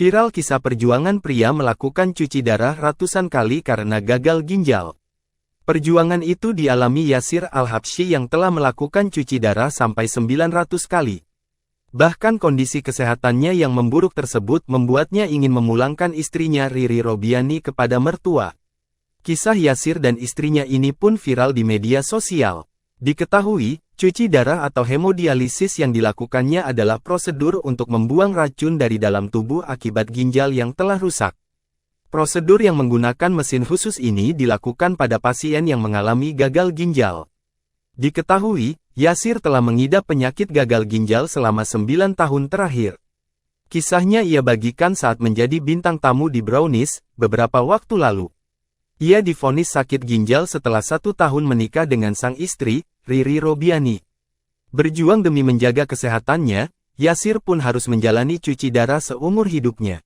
Viral kisah perjuangan pria melakukan cuci darah ratusan kali karena gagal ginjal. Perjuangan itu dialami Yasir Al-Habsyi yang telah melakukan cuci darah sampai 900 kali. Bahkan kondisi kesehatannya yang memburuk tersebut membuatnya ingin memulangkan istrinya Riri Robiani kepada mertua. Kisah Yasir dan istrinya ini pun viral di media sosial. Diketahui, cuci darah atau hemodialisis yang dilakukannya adalah prosedur untuk membuang racun dari dalam tubuh akibat ginjal yang telah rusak. Prosedur yang menggunakan mesin khusus ini dilakukan pada pasien yang mengalami gagal ginjal. Diketahui, Yasir telah mengidap penyakit gagal ginjal selama 9 tahun terakhir. Kisahnya ia bagikan saat menjadi bintang tamu di Brownies, beberapa waktu lalu. Ia divonis sakit ginjal setelah 1 tahun menikah dengan sang istri, Riri Robiani. Berjuang demi menjaga kesehatannya, Yasir pun harus menjalani cuci darah seumur hidupnya.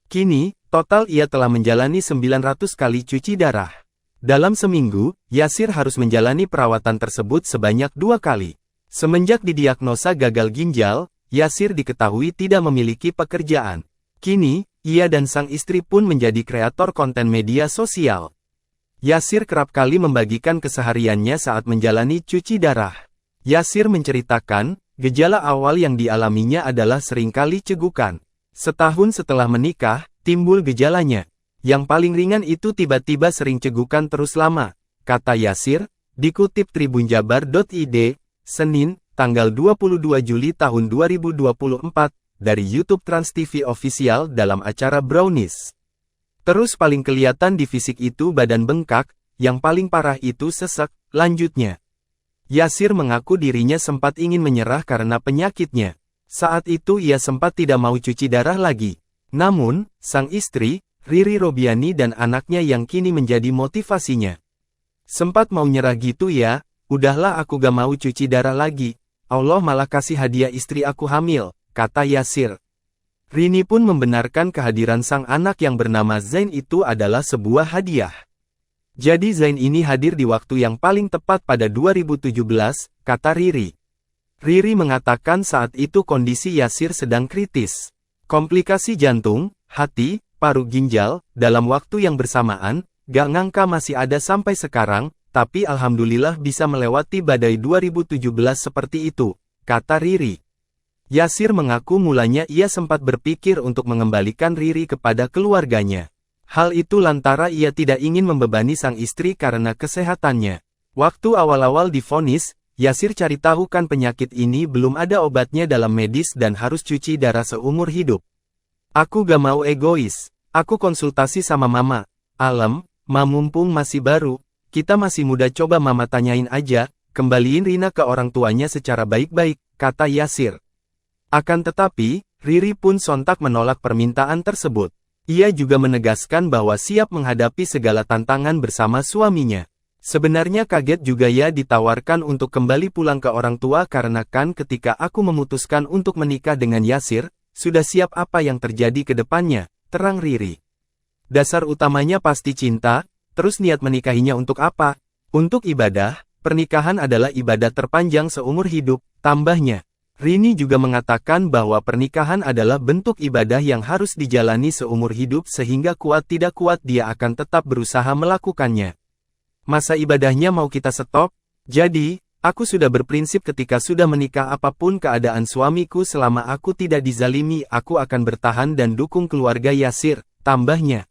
Kini, total ia telah menjalani 900 kali cuci darah. Dalam seminggu, Yasir harus menjalani perawatan tersebut sebanyak 2 kali. Semenjak didiagnosa gagal ginjal, Yasir diketahui tidak memiliki pekerjaan. Kini, ia dan sang istri pun menjadi kreator konten media sosial. Yasir kerap kali membagikan kesehariannya saat menjalani cuci darah. Yasir menceritakan, gejala awal yang dialaminya adalah seringkali cegukan. Setahun setelah menikah, timbul gejalanya. Yang paling ringan itu tiba-tiba sering cegukan terus lama, kata Yasir, dikutip tribunjabar.id, Senin, tanggal 22 Juli tahun 2024, dari YouTube Trans TV Official dalam acara Brownies. Terus paling kelihatan di fisik itu badan bengkak, yang paling parah itu sesek, lanjutnya. Yasir mengaku dirinya sempat ingin menyerah karena penyakitnya. Saat itu ia sempat tidak mau cuci darah lagi. Namun, sang istri, Riri Robiani dan anaknya yang kini menjadi motivasinya. Sempat mau nyerah gitu ya, udahlah aku gak mau cuci darah lagi. Allah malah kasih hadiah istri aku hamil, kata Yasir. Rini pun membenarkan kehadiran sang anak yang bernama Zain itu adalah sebuah hadiah. Jadi Zain ini hadir di waktu yang paling tepat pada 2017, kata Riri. Riri mengatakan saat itu kondisi Yasir sedang kritis. Komplikasi jantung, hati, paru ginjal, dalam waktu yang bersamaan, gak ngangka masih ada sampai sekarang, tapi alhamdulillah bisa melewati badai 2017 seperti itu, kata Riri. Yasir mengaku mulanya ia sempat berpikir untuk mengembalikan Riri kepada keluarganya. Hal itu lantaran ia tidak ingin membebani sang istri karena kesehatannya. Waktu awal-awal divonis, Yasir cari tahu kan penyakit ini belum ada obatnya dalam medis dan harus cuci darah seumur hidup. Aku gak mau egois, aku konsultasi sama mama. Alam, mumpung masih baru, kita masih muda coba mama tanyain aja, kembaliin Rina ke orang tuanya secara baik-baik, kata Yasir. Akan tetapi, Riri pun sontak menolak permintaan tersebut. Ia juga menegaskan bahwa siap menghadapi segala tantangan bersama suaminya. Sebenarnya kaget juga ya ditawarkan untuk kembali pulang ke orang tua karena kan ketika aku memutuskan untuk menikah dengan Yasir, sudah siap apa yang terjadi ke depannya, terang Riri. Dasar utamanya pasti cinta, terus niat menikahinya untuk apa? Untuk ibadah, pernikahan adalah ibadah terpanjang seumur hidup, tambahnya. Rini juga mengatakan bahwa pernikahan adalah bentuk ibadah yang harus dijalani seumur hidup sehingga kuat tidak kuat dia akan tetap berusaha melakukannya. Masa ibadahnya mau kita stop? Jadi, aku sudah berprinsip ketika sudah menikah apapun keadaan suamiku selama aku tidak dizalimi aku akan bertahan dan dukung keluarga Yasir, tambahnya.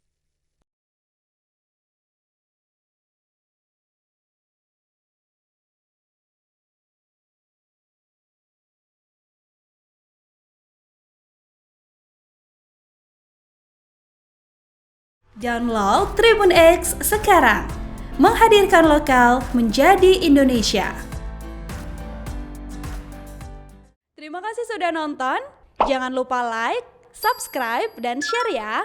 Download Tribun X sekarang, menghadirkan lokal menjadi Indonesia. Terima kasih sudah nonton, jangan lupa like, subscribe, dan share ya.